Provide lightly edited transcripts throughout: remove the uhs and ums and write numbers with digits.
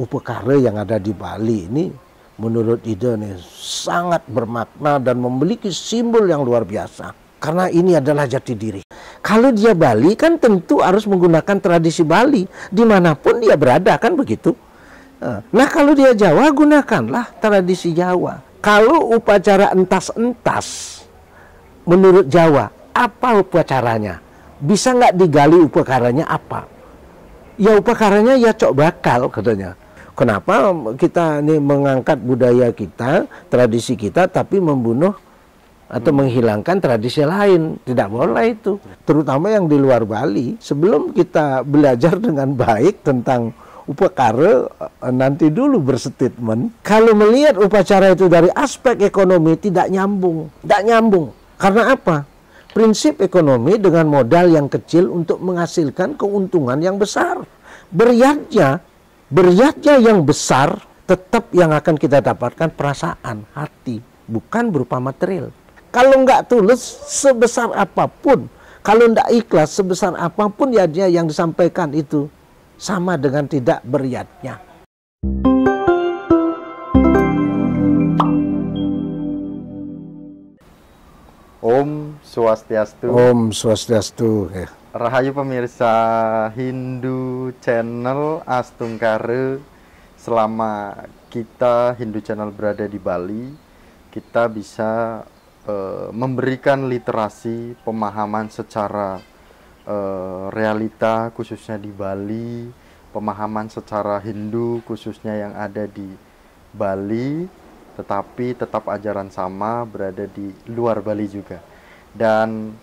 Upekara yang ada di Bali ini menurut Ida nih sangat bermakna dan memiliki simbol yang luar biasa. Karena ini adalah jati diri. Kalau dia Bali kan tentu harus menggunakan tradisi Bali dimanapun dia berada, kan begitu. Nah kalau dia Jawa, gunakanlah tradisi Jawa. Kalau upacara entas-entas menurut Jawa, apa upacaranya? Bisa nggak digali upacaranya apa? Ya upacaranya ya cok bakal katanya. Kenapa kita ini mengangkat budaya kita, tradisi kita, tapi membunuh atau menghilangkan tradisi lain? Tidak boleh itu. Terutama yang di luar Bali. Sebelum kita belajar dengan baik tentang upekara, nanti dulu berstatement. Kalau melihat upacara itu dari aspek ekonomi tidak nyambung. Tidak nyambung. Karena apa? Prinsip ekonomi dengan modal yang kecil untuk menghasilkan keuntungan yang besar. Beryatnya yang besar tetap yang akan kita dapatkan perasaan, hati. Bukan berupa material. Kalau nggak tulus sebesar apapun, kalau nggak ikhlas sebesar apapun ya dia yang disampaikan itu sama dengan tidak beryatnya. Om Swastiastu. Om Swastiastu. Rahayu pemirsa Hindu Channel Astungkara. Selama kita Hindu Channel berada di Bali, kita bisa memberikan literasi, pemahaman secara realita khususnya di Bali, pemahaman secara Hindu khususnya yang ada di Bali, tetapi tetap ajaran sama berada di luar Bali juga. Dan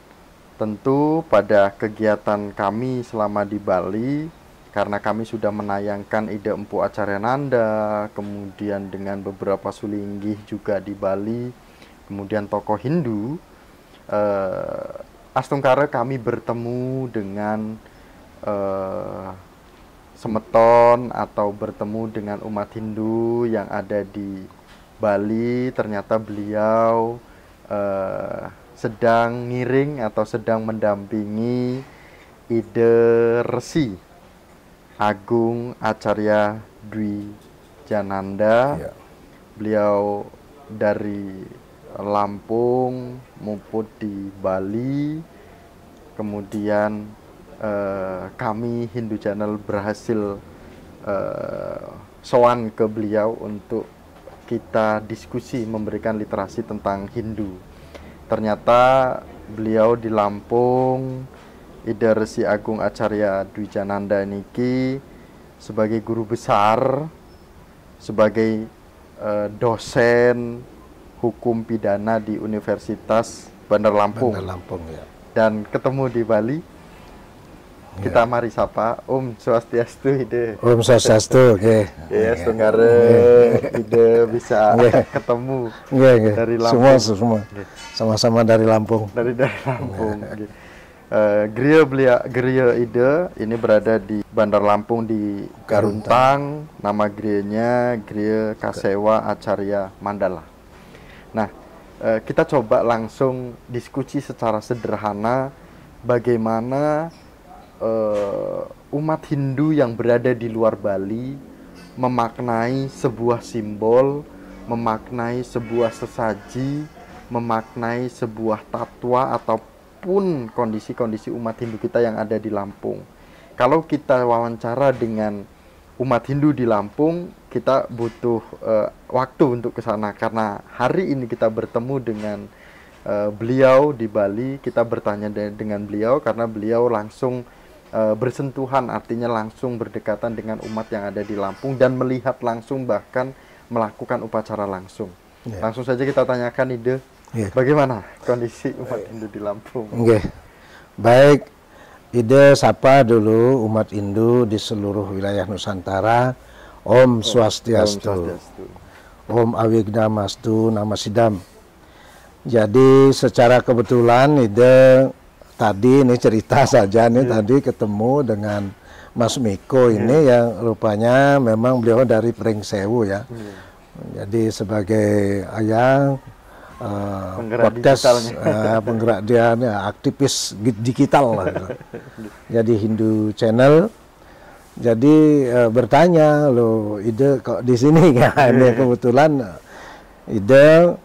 tentu pada kegiatan kami selama di Bali, karena kami sudah menayangkan Ida Empu Acaryananda, kemudian dengan beberapa sulinggih juga di Bali, kemudian tokoh Hindu, Astungkara kami bertemu dengan semeton atau bertemu dengan umat Hindu yang ada di Bali. Ternyata beliau sedang ngiring atau sedang mendampingi Ida Resi Agung Acarya Dwi Jananda. Ya. Beliau dari Lampung maupun di Bali. Kemudian kami Hindu Channel berhasil sowan ke beliau untuk kita diskusi, memberikan literasi tentang Hindu. Ternyata beliau di Lampung, Ida Resi Agung Acarya Dwi Jananda niki sebagai guru besar, sebagai dosen hukum pidana di Universitas Bandar Lampung. Bandar Lampung, ya. Dan ketemu di Bali. Kita mari sapa Om Swastiastu Ide. Om Swastiastu, oke. Ya, Astungkara Ide bisa ketemu dari Lampung. Semua. Sama-sama dari Lampung. Dari Lampung. Geria Ide ini berada di Bandar Lampung di Garuntang. Nama gerenya Geria Kasewa Acarya Mandala. Nah, kita coba langsung diskusi secara sederhana bagaimana umat Hindu yang berada di luar Bali memaknai sebuah simbol, memaknai sebuah sesaji, memaknai sebuah tatwa ataupun kondisi-kondisi umat Hindu kita yang ada di Lampung. Kalau kita wawancara dengan umat Hindu di Lampung, kita butuh waktu untuk ke sana, karena hari ini kita bertemu dengan beliau di Bali. Kita bertanya dengan beliau karena beliau langsung bersentuhan, artinya langsung berdekatan dengan umat yang ada di Lampung dan melihat langsung, bahkan melakukan upacara langsung. Langsung saja kita tanyakan Ide, bagaimana kondisi umat Hindu di Lampung? Baik, Ide sapa dulu umat Hindu di seluruh wilayah Nusantara. Om Swastiastu. Om Awignamastu Namasidam. Jadi secara kebetulan Ide tadi ini cerita saja nih, tadi ketemu dengan Mas Miko ini yang rupanya memang beliau dari Pringsewu ya. Jadi sebagai ayah podcast penggerak dia aktivis digital lah. Jadi Hindu Channel. Jadi bertanya lo ide kok di sini kan? Ya, kebetulan ide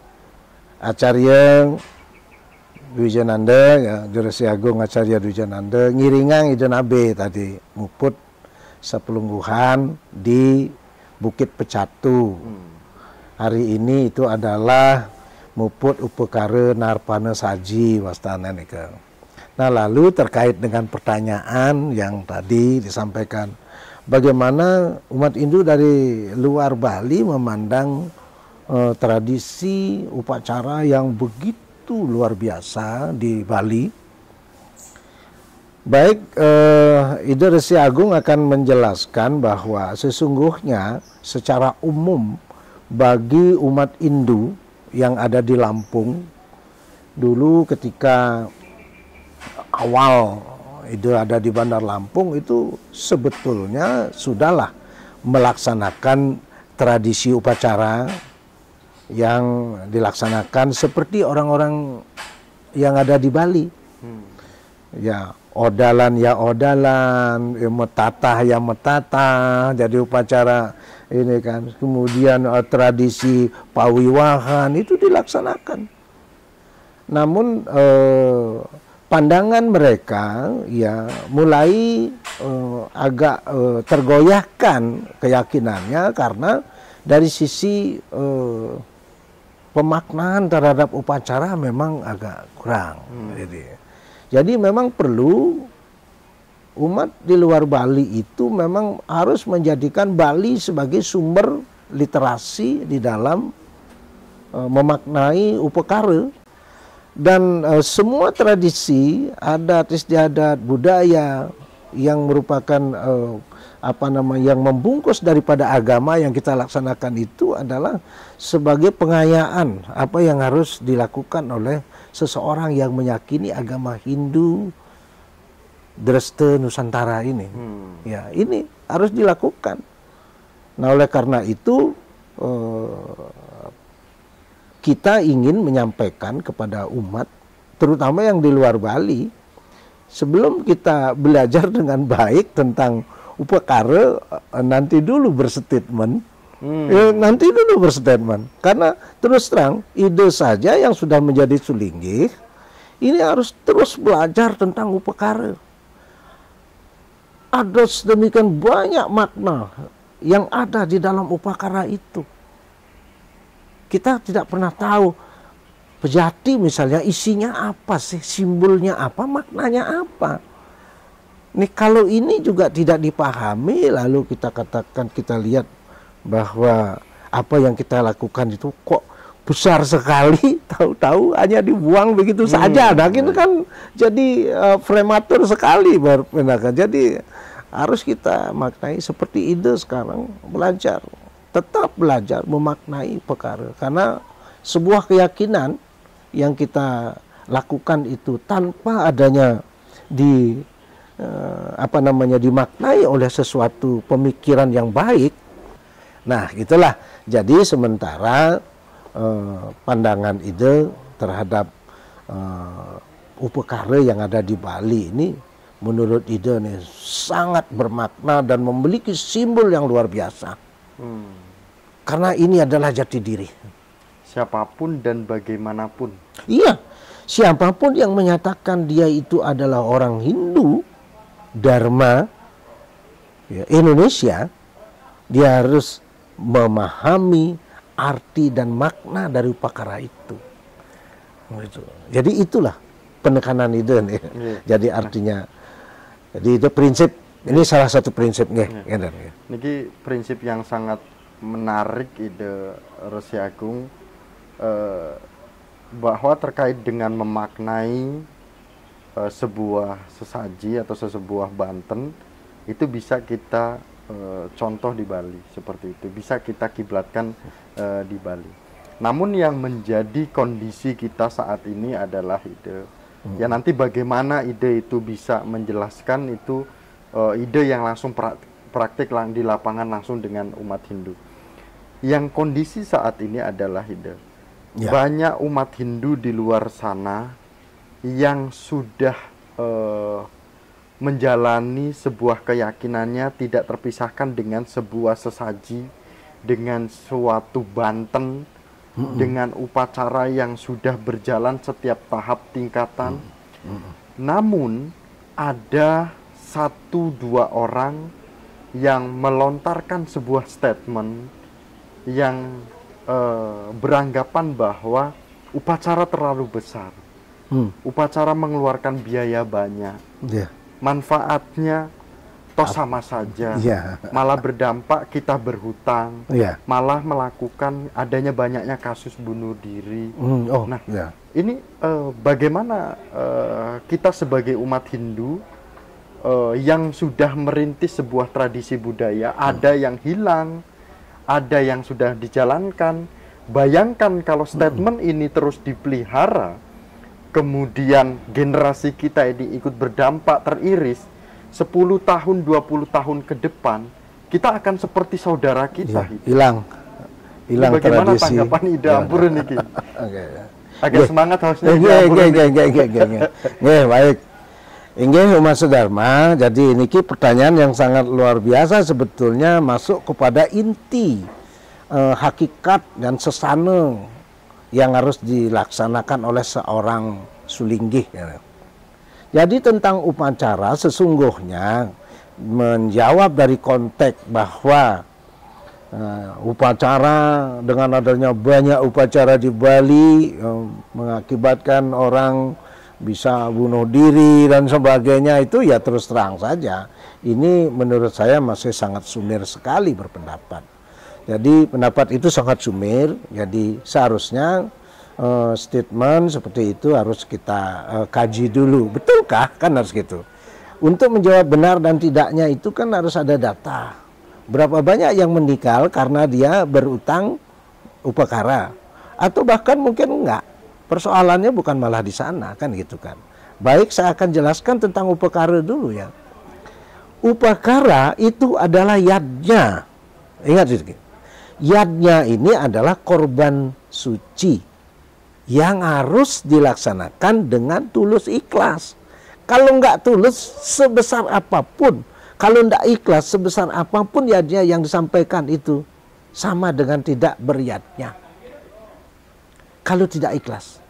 Acarya Dwijananda ya, Durasi Agung Acarya Dwijananda ngiringang ide nabe tadi muput sepelungguhan di Bukit Pecatu. Hari ini itu adalah muput upekara narpana saji wastana nika. Nah, lalu terkait dengan pertanyaan yang tadi disampaikan, bagaimana umat Hindu dari luar Bali memandang tradisi upacara yang begitu luar biasa di Bali. Baik, Ide Resi Agung akan menjelaskan bahwa sesungguhnya secara umum bagi umat Hindu yang ada di Lampung, dulu ketika awal itu ada di Bandar Lampung itu sebetulnya sudahlah melaksanakan tradisi upacara yang dilaksanakan seperti orang-orang yang ada di Bali. Ya, odalan ya odalan, ya metatah ya metatah, jadi upacara ini kan. Kemudian tradisi pawiwahan itu dilaksanakan. Namun pandangan mereka ya mulai agak tergoyahkan keyakinannya karena dari sisi pemaknaan terhadap upacara memang agak kurang. Jadi memang perlu umat di luar Bali itu memang harus menjadikan Bali sebagai sumber literasi di dalam memaknai upekara. Dan semua tradisi, adat istiadat, budaya yang merupakan yang membungkus daripada agama yang kita laksanakan itu adalah sebagai pengayaan apa yang harus dilakukan oleh seseorang yang meyakini agama Hindu Dresta Nusantara ini. Ya, ini harus dilakukan. Nah, oleh karena itu kita ingin menyampaikan kepada umat, terutama yang di luar Bali, sebelum kita belajar dengan baik tentang upekara, nanti dulu berstatement. Nanti dulu berstatement. Karena terus terang, ide saja yang sudah menjadi sulinggih, ini harus terus belajar tentang upekara. Ada sedemikian banyak makna yang ada di dalam upekara itu. Kita tidak pernah tahu pejati misalnya isinya apa sih, simbolnya apa, maknanya apa. Nih kalau ini juga tidak dipahami, lalu kita katakan, kita lihat bahwa apa yang kita lakukan itu kok besar sekali, tahu-tahu hanya dibuang begitu saja. Nah, itu kan jadi prematur sekali. Jadi harus kita maknai seperti ide sekarang, belajar. Tetap belajar memaknai perkara, karena sebuah keyakinan yang kita lakukan itu tanpa adanya dimaknai oleh sesuatu pemikiran yang baik. Nah, itulah. Jadi sementara pandangan ide terhadap upekara yang ada di Bali ini menurut ide nih sangat bermakna dan memiliki simbol yang luar biasa. Karena ini adalah jati diri. Siapapun dan bagaimanapun. Iya, siapapun yang menyatakan dia itu adalah orang Hindu, Dharma, ya, Indonesia, dia harus memahami arti dan makna dari upekara itu. Jadi itulah penekanan itu nih. Jadi artinya, jadi itu prinsip. Ini salah satu prinsipnya. Ini prinsip yang sangat menarik Ide Resi Agung, bahwa terkait dengan memaknai sebuah sesaji atau sebuah banten itu bisa kita contoh di Bali seperti itu, bisa kita kiblatkan di Bali. Namun yang menjadi kondisi kita saat ini adalah ide. Ya nanti bagaimana ide itu bisa menjelaskan itu ide yang langsung praktik di lapangan langsung dengan umat Hindu. Yang kondisi saat ini adalah ide. Ya. Banyak umat Hindu di luar sana yang sudah menjalani sebuah keyakinannya tidak terpisahkan dengan sebuah sesaji, dengan suatu banten, dengan upacara yang sudah berjalan setiap tahap tingkatan. Namun ada 1-2 orang yang melontarkan sebuah statement yang beranggapan bahwa upacara terlalu besar, upacara mengeluarkan biaya banyak, manfaatnya toh sama saja, malah berdampak kita berhutang, malah melakukan adanya banyaknya kasus bunuh diri. Ini bagaimana kita sebagai umat Hindu yang sudah merintis sebuah tradisi budaya, ada yang hilang, ada yang sudah dijalankan. Bayangkan kalau statement ini terus dipelihara, kemudian generasi kita ini ikut berdampak teriris, 10 tahun, 20 tahun ke depan, kita akan seperti saudara kita. Hilang bagaimana tradisi. Tanggapan Ida Ampur ini? Agak semangat harusnya. Baik. Inggih Umat Sedharma, jadi ini pertanyaan yang sangat luar biasa sebetulnya, masuk kepada inti hakikat dan sesana yang harus dilaksanakan oleh seorang sulinggih. Jadi tentang upacara sesungguhnya menjawab dari konteks bahwa upacara dengan adanya banyak upacara di Bali mengakibatkan orang bisa bunuh diri dan sebagainya, itu ya terus terang saja ini menurut saya masih sangat sumir sekali berpendapat. Jadi pendapat itu sangat sumir, jadi seharusnya statement seperti itu harus kita kaji dulu, betulkah, kan harus gitu. Untuk menjawab benar dan tidaknya itu kan harus ada data, berapa banyak yang meninggal karena dia berutang upakara, atau bahkan mungkin enggak. Persoalannya bukan malah di sana, kan gitu kan. Baik, saya akan jelaskan tentang upakara dulu ya. Upakara itu adalah yadnya. Ingat sedikit. Yadnya ini adalah korban suci yang harus dilaksanakan dengan tulus ikhlas. Kalau nggak tulus sebesar apapun, kalau nggak ikhlas sebesar apapun yadnya yang disampaikan itu sama dengan tidak beryadnya. Kalau tidak ikhlas,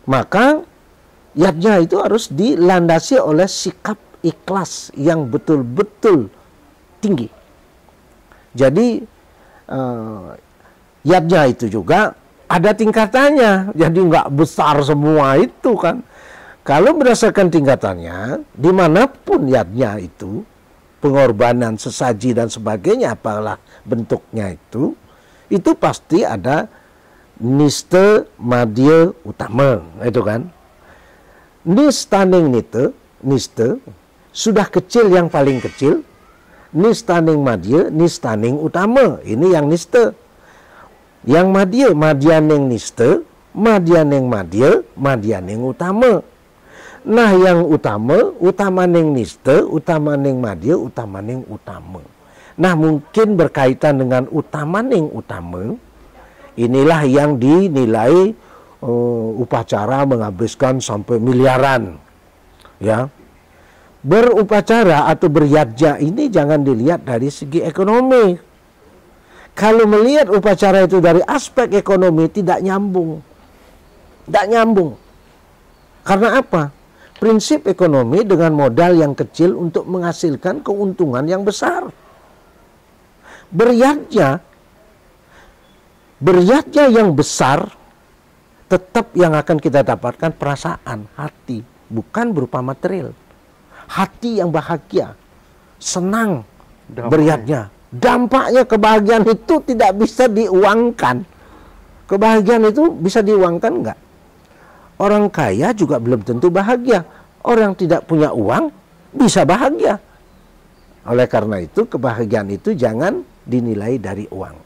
maka yadnya itu harus dilandasi oleh sikap ikhlas yang betul-betul tinggi. Jadi yadnya itu juga ada tingkatannya, jadi nggak besar semua itu kan. Kalau berdasarkan tingkatannya, dimanapun yadnya itu, pengorbanan sesaji dan sebagainya, apalah bentuknya itu pasti ada niste, madya, utama, itu kan. Nistaning niste, sudah kecil yang paling kecil, nistaning madya, nistaning utama, ini yang niste. Yang madya, madyaning niste, madyaning madya, madyaning utama. Nah yang utama, utamaning niste, utamaning madya, utamaning utama. Nah mungkin berkaitan dengan utamaning utama, inilah yang dinilai upacara menghabiskan sampai miliaran. Ya, berupacara atau beryadja ini jangan dilihat dari segi ekonomi. Kalau melihat upacara itu dari aspek ekonomi tidak nyambung. Tidak nyambung. Karena apa? Prinsip ekonomi dengan modal yang kecil untuk menghasilkan keuntungan yang besar. Beryadnya yang besar, tetap yang akan kita dapatkan perasaan, hati, bukan berupa material. Hati yang bahagia, senang beryadnya. Dampaknya kebahagiaan itu tidak bisa diuangkan. Kebahagiaan itu bisa diuangkan enggak? Orang kaya juga belum tentu bahagia. Orang tidak punya uang bisa bahagia. Oleh karena itu kebahagiaan itu jangan dinilai dari uang.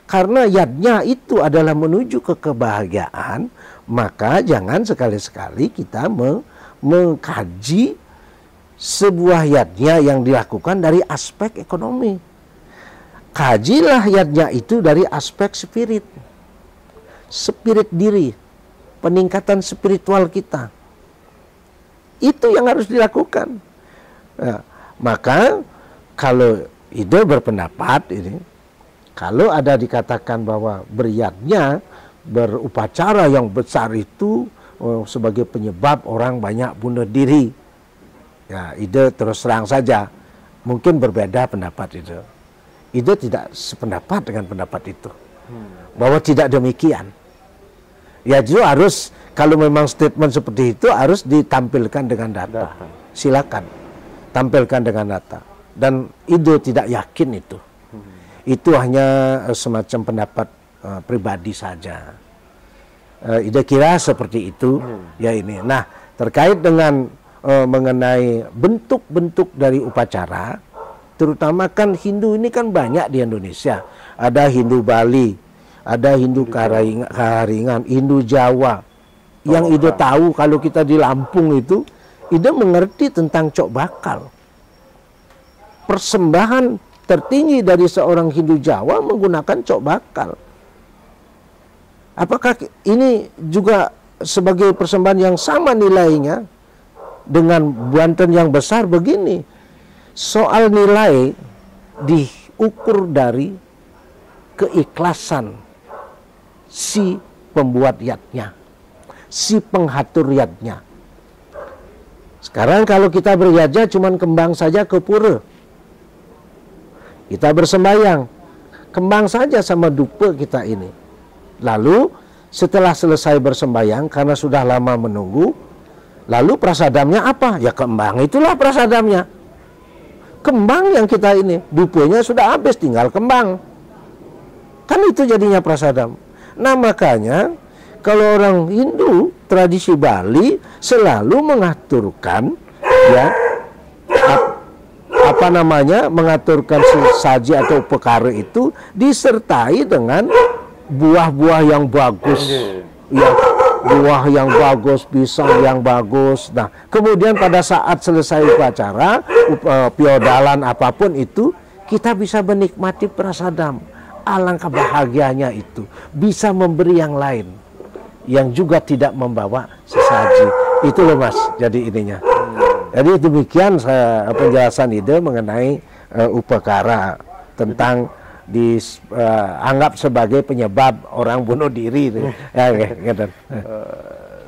Karena yadnya itu adalah menuju ke kebahagiaan, maka jangan sekali-sekali kita mengkaji sebuah yadnya yang dilakukan dari aspek ekonomi. Kajilah yadnya itu dari aspek spirit diri, peningkatan spiritual kita. Itu yang harus dilakukan. Ya, maka kalau ide berpendapat ini, kalau ada dikatakan bahwa beriatnya berupacara yang besar itu sebagai penyebab orang banyak bunuh diri, ya ide terus terang saja mungkin berbeda pendapat itu. Ide tidak sependapat dengan pendapat itu, bahwa tidak demikian. Ya justru harus, kalau memang statement seperti itu harus ditampilkan dengan data. Silakan tampilkan dengan data. Dan ide tidak yakin itu. Itu hanya semacam pendapat pribadi saja. Ide kira seperti itu. Ya ini. Nah, terkait dengan mengenai bentuk-bentuk dari upacara, terutama kan Hindu ini kan banyak di Indonesia. Ada Hindu Bali, ada Hindu Kaharingan, Hindu Jawa. Yang ide tahu kalau kita di Lampung itu, ide mengerti tentang cok bakal. Persembahan tertinggi dari seorang Hindu Jawa menggunakan cok bakal. Apakah ini juga sebagai persembahan yang sama nilainya dengan Banten yang besar begini? Soal nilai diukur dari keikhlasan si pembuat yatnya, si penghatur yatnya. Sekarang kalau kita berjaja cuman kembang saja ke pura, kita bersembayang kembang saja sama dupa kita ini. Lalu setelah selesai bersembayang karena sudah lama menunggu, lalu prasadamnya apa? Ya kembang itulah prasadamnya. Kembang yang kita ini, dupanya sudah habis, tinggal kembang. Kan itu jadinya prasadam. Nah makanya kalau orang Hindu tradisi Bali selalu mengaturkan ya mengaturkan sesaji atau perkara itu disertai dengan buah-buah yang bagus, ya buah yang bagus, pisang yang bagus. Nah kemudian pada saat selesai upacara piodalan apapun itu, kita bisa menikmati prasadam. Alangkah bahagianya itu bisa memberi yang lain yang juga tidak membawa sesaji. Itu loh Mas, jadi ininya. Jadi demikian penjelasan ide mengenai upakara tentang dianggap sebagai penyebab orang bunuh diri. Ya, gitu.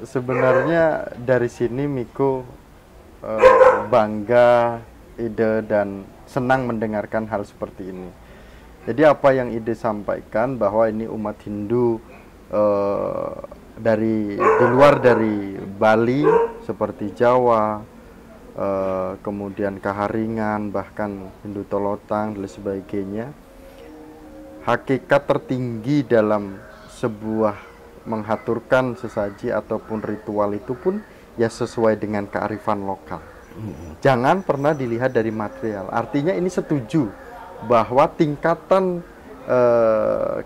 Sebenarnya dari sini Miko bangga ide dan senang mendengarkan hal seperti ini. Jadi apa yang ide sampaikan bahwa ini umat Hindu di luar dari Bali seperti Jawa, kemudian Kaharingan, bahkan Hindu Tolotang dan sebagainya, hakikat tertinggi dalam sebuah menghaturkan sesaji ataupun ritual itu pun ya sesuai dengan kearifan lokal. Jangan pernah dilihat dari material. Artinya ini setuju bahwa tingkatan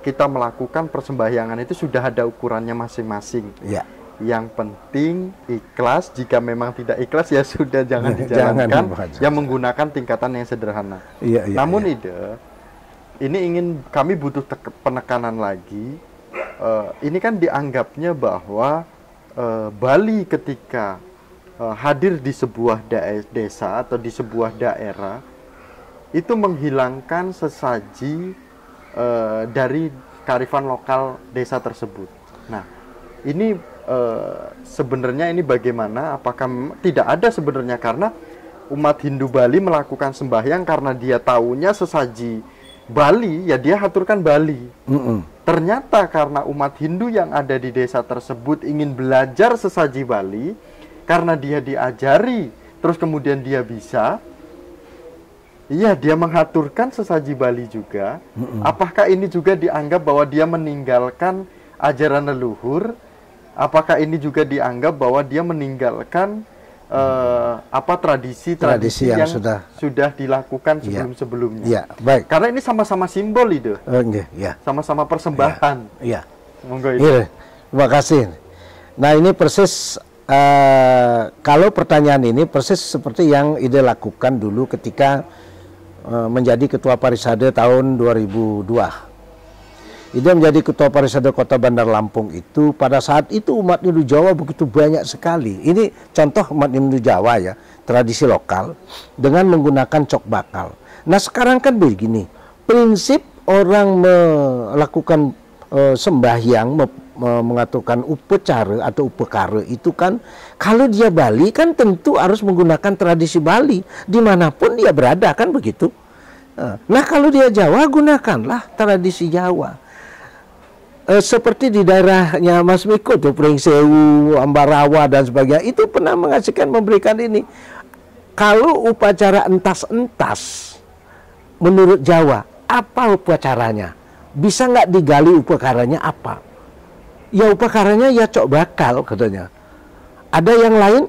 kita melakukan persembahyangan itu sudah ada ukurannya masing-masing. Ya. Yang penting ikhlas. Jika memang tidak ikhlas ya sudah jangan dijalankan. Yang menggunakan tingkatan yang sederhana. Namun ide ini kami butuh penekanan lagi. Ini kan dianggapnya bahwa Bali ketika hadir di sebuah desa atau di sebuah daerah itu menghilangkan sesaji dari kearifan lokal desa tersebut. Nah, ini sebenarnya ini bagaimana? Apakah tidak ada sebenarnya, karena umat Hindu Bali melakukan sembahyang karena dia taunya sesaji Bali, ya dia haturkan Bali. Ternyata karena umat Hindu yang ada di desa tersebut ingin belajar sesaji Bali, karena dia diajari, terus kemudian dia bisa, iya, dia menghaturkan sesaji Bali juga. Apakah ini juga dianggap bahwa dia meninggalkan ajaran leluhur? Apakah ini juga dianggap bahwa dia meninggalkan tradisi yang sudah dilakukan sebelum-sebelumnya? Ya, baik. Karena ini sama-sama simbol itu. Sama-sama persembahan. Iya. Monggo itu. Terima kasih. Nah, ini persis kalau pertanyaan ini persis seperti yang ide lakukan dulu ketika menjadi ketua Parisade tahun 2002. Dia menjadi Ketua Parisada Kota Bandar Lampung itu, pada saat itu umat Hindu Jawa begitu banyak sekali. Ini contoh umat Hindu Jawa ya, tradisi lokal dengan menggunakan cok bakal. Nah sekarang kan begini, prinsip orang melakukan sembahyang, mengatakan upacara atau upekara itu kan, kalau dia Bali kan tentu harus menggunakan tradisi Bali, dimanapun dia berada kan begitu. Nah kalau dia Jawa, gunakanlah tradisi Jawa. Seperti di daerahnya Mas Miko tuh, Pringsewu, Ambarawa dan sebagainya, itu pernah mengasihkan memberikan ini. Kalau upacara entas-entas menurut Jawa, apa upacaranya? Bisa nggak digali upacaranya apa? Ya upacaranya ya cok bakal katanya. Ada yang lain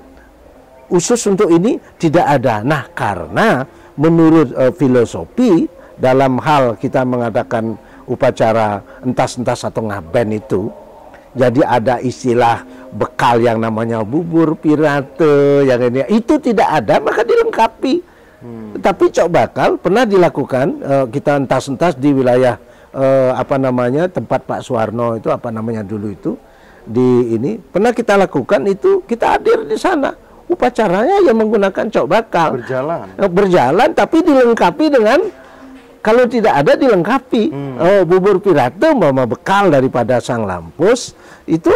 khusus untuk ini? Tidak ada. Nah karena menurut filosofi dalam hal kita mengadakan upacara entas-entas atau ngaben itu, jadi ada istilah bekal yang namanya bubur pirate, yang ini itu tidak ada maka dilengkapi. Tapi cok bakal pernah dilakukan, kita entas-entas di wilayah apa namanya tempat Pak Suwarno itu, apa namanya dulu itu, di ini pernah kita lakukan itu, kita hadir di sana. Upacaranya yang menggunakan cok bakal berjalan tapi dilengkapi dengan, kalau tidak ada dilengkapi bubur pirate, mama bekal daripada Sang Lampus itu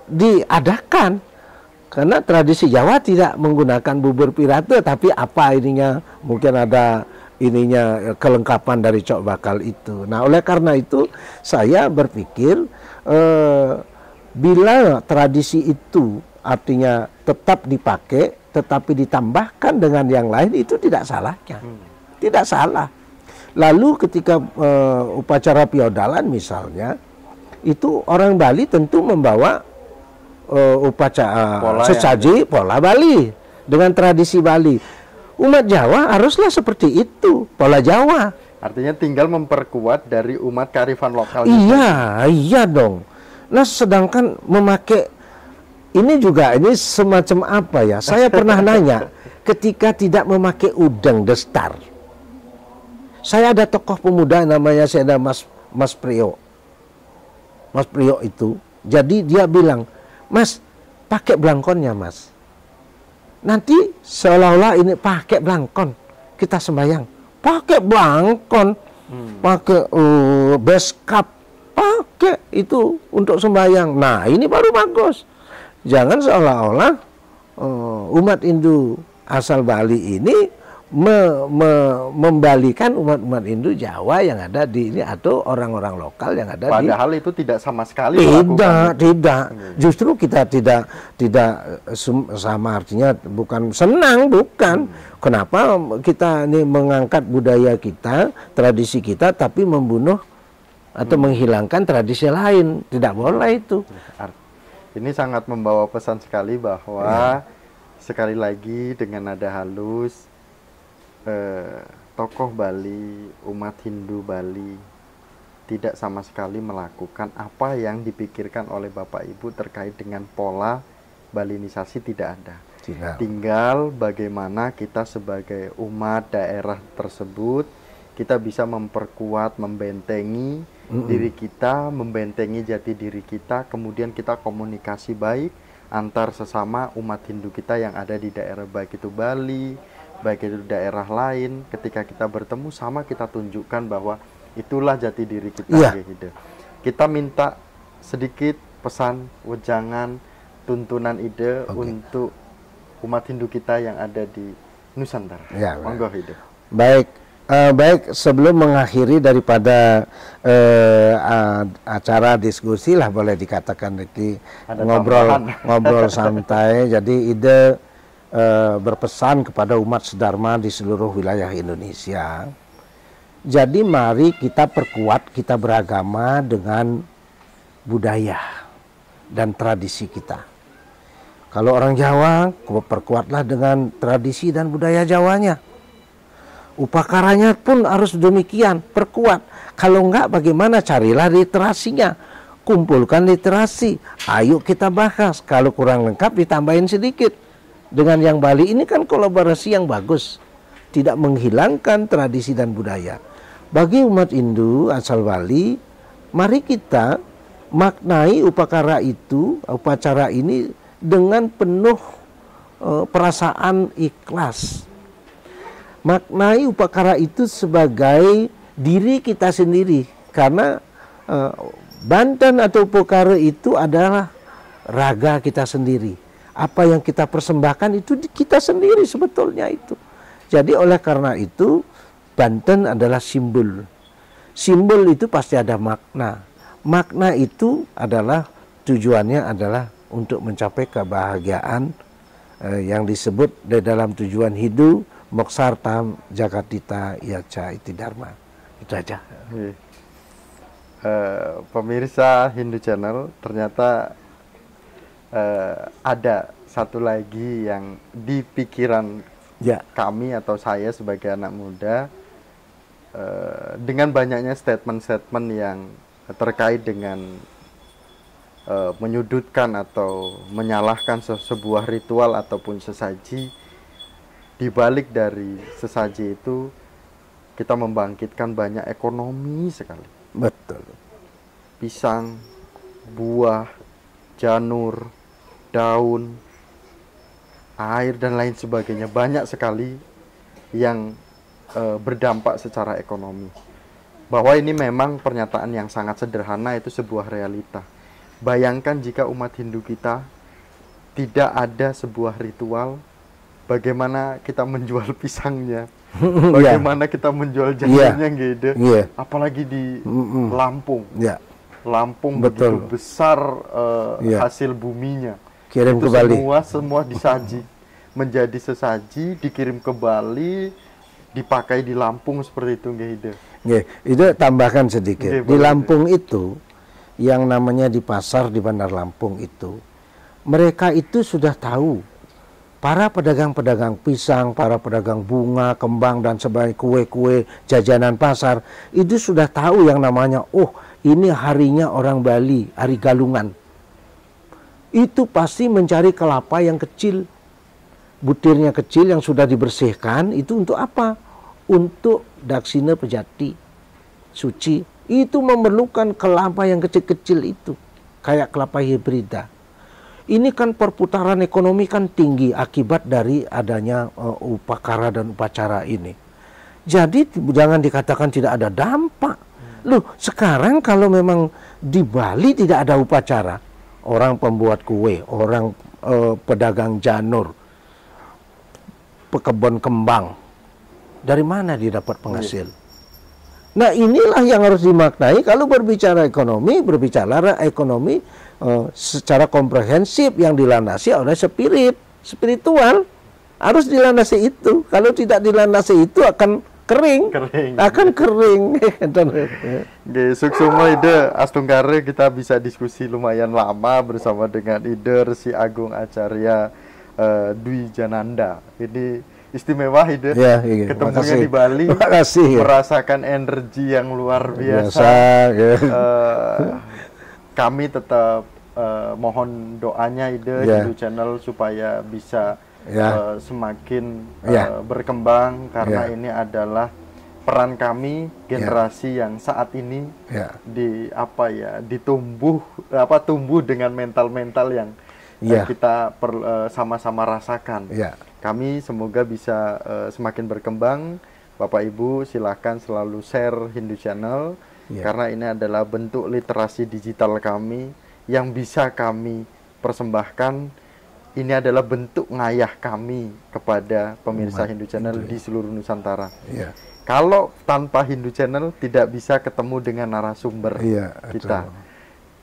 diadakan. Karena tradisi Jawa tidak menggunakan bubur pirate, tapi apa ininya, mungkin ada ininya kelengkapan dari cok bakal itu. Nah oleh karena itu saya berpikir bila tradisi itu artinya tetap dipakai tetapi ditambahkan dengan yang lain, itu tidak salahnya, tidak salah. Lalu ketika upacara piodalan misalnya, itu orang Bali tentu membawa upacara sesaji pola Bali dengan tradisi Bali. Umat Jawa haruslah seperti itu, pola Jawa. Artinya tinggal memperkuat dari umat kearifan lokal. Iya, iya dong. Nah sedangkan memakai ini juga, ini semacam apa ya? Saya pernah nanya, ketika tidak memakai udeng destar. Saya ada tokoh pemuda namanya, saya ada Mas Priyo. Mas Priyo itu, jadi dia bilang, Mas, pakai belangkonnya Mas. Nanti seolah-olah ini pakai belangkon, kita sembahyang. Pakai belangkon, pakai beskap, pakai itu untuk sembahyang. Nah ini baru bagus. Jangan seolah-olah umat Hindu asal Bali ini membalikan umat-umat Hindu Jawa yang ada di ini atau orang-orang lokal yang ada padahal itu tidak sama sekali tidak. Justru kita tidak sama, artinya bukan senang, bukan. Kenapa kita ini mengangkat budaya kita, tradisi kita, tapi membunuh atau menghilangkan tradisi lain? Tidak boleh itu. Ini sangat membawa pesan sekali bahwa sekali lagi dengan nada halus, tokoh Bali, umat Hindu Bali tidak sama sekali melakukan apa yang dipikirkan oleh Bapak Ibu terkait dengan pola Balinisasi, tidak ada. Tinggal bagaimana kita sebagai umat daerah tersebut, kita bisa memperkuat, membentengi diri kita, membentengi jati diri kita, kemudian kita komunikasi baik antar sesama umat Hindu kita yang ada di daerah, baik itu Bali, baik itu daerah lain. Ketika kita bertemu, sama kita tunjukkan bahwa itulah jati diri kita. Gitu. Kita minta sedikit pesan, wejangan, tuntunan ide untuk umat Hindu kita yang ada di Nusantara. Monggo hidup. Baik, sebelum mengakhiri daripada acara diskusi lah, boleh dikatakan ngobrol santai. Jadi ide berpesan kepada umat sedharma di seluruh wilayah Indonesia. Jadi mari kita perkuat, kita beragama dengan budaya dan tradisi kita. Kalau orang Jawa, perkuatlah dengan tradisi dan budaya Jawanya. Upakaranya pun harus demikian, perkuat. Kalau enggak, bagaimana? Carilah literasinya, kumpulkan literasi. Ayo kita bahas. Kalau kurang lengkap, ditambahin sedikit. Dengan yang Bali ini kan kolaborasi yang bagus, tidak menghilangkan tradisi dan budaya. Bagi umat Hindu asal Bali, Mari kita maknai upacara ini dengan penuh perasaan ikhlas. Maknai upacara itu sebagai diri kita sendiri, karena Banten atau upacara itu adalah raga kita sendiri. Apa yang kita persembahkan itu kita sendiri sebetulnya itu. Jadi oleh karena itu Banten adalah simbol. Simbol itu pasti ada makna. Makna itu adalah tujuannya adalah untuk mencapai kebahagiaan yang disebut di dalam tujuan hidup moksartam jagatita yaca iti dharma. Itu aja. Pemirsa Hindu Channel, ternyata ada satu lagi yang di pikiran kami atau saya sebagai anak muda, dengan banyaknya statement-statement yang terkait dengan menyudutkan atau menyalahkan sebuah ritual ataupun sesaji. Di balik dari sesaji itu kita membangkitkan banyak ekonomi sekali. Betul. Pisang, buah, janur, daun, air dan lain sebagainya, banyak sekali yang berdampak secara ekonomi. Bahwa ini memang pernyataan yang sangat sederhana, itu sebuah realita. Bayangkan jika umat Hindu kita tidak ada sebuah ritual, bagaimana kita menjual pisangnya, bagaimana kita menjual janurnya gitu. Apalagi di Lampung. Lampung begitu besar hasil buminya. Kirim ke Bali. Semua disaji menjadi sesaji, dikirim ke Bali, dipakai di Lampung seperti itu gitu. Itu tambahkan sedikit. Di Lampung itu yang namanya di pasar di Bandar Lampung itu, mereka itu sudah tahu. Para pedagang-pedagang pisang, para pedagang bunga, kembang dan sebagainya, kue-kue, jajanan pasar, itu sudah tahu yang namanya, ini harinya orang Bali, hari galungan. Itu pasti mencari kelapa yang kecil, butirnya kecil yang sudah dibersihkan, itu untuk apa? Untuk daksina pejati, suci. Itu memerlukan kelapa yang kecil-kecil itu, kayak kelapa hibrida. Ini kan perputaran ekonomi kan tinggi akibat dari adanya upacara dan upacara ini. Jadi jangan dikatakan tidak ada dampak. Loh, sekarang kalau memang di Bali tidak ada upacara, orang pembuat kue, orang pedagang janur, pekebun kembang, dari mana dia dapat penghasil? Nah, inilah yang harus dimaknai kalau berbicara ekonomi secara komprehensif yang dilandasi oleh spiritual, harus dilandasi itu. Kalau tidak dilandasi itu akan kering. Suksuma ide Astungkare, kita bisa diskusi lumayan lama bersama dengan ide si Agung Acarya Dwi Jananda. Ini istimewa ide, ketemunya di Bali, merasakan energi yang luar biasa. Kami tetap mohon doanya ide Hindu Channel supaya bisa semakin berkembang, karena ini adalah peran kami generasi yang saat ini tumbuh dengan mental-mental yang kita sama-sama rasakan. Kami semoga bisa semakin berkembang. Bapak Ibu silahkan selalu share Hindu Channel, karena ini adalah bentuk literasi digital kami yang bisa kami persembahkan. Ini adalah bentuk ngayah kami kepada pemirsa Hindu Channel di seluruh Nusantara. Kalau tanpa Hindu Channel tidak bisa ketemu dengan narasumber kita.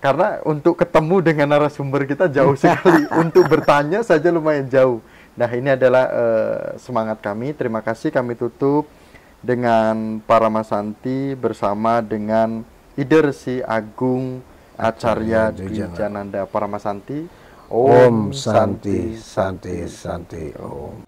Karena untuk ketemu dengan narasumber kita jauh sekali. Untuk bertanya saja lumayan jauh. Nah, ini adalah semangat kami. Terima kasih. Kami tutup dengan Paramasanti bersama dengan Idersi Agung Acarya Dwi Jananda. Paramasanti. Om Santi Santi Santi Om.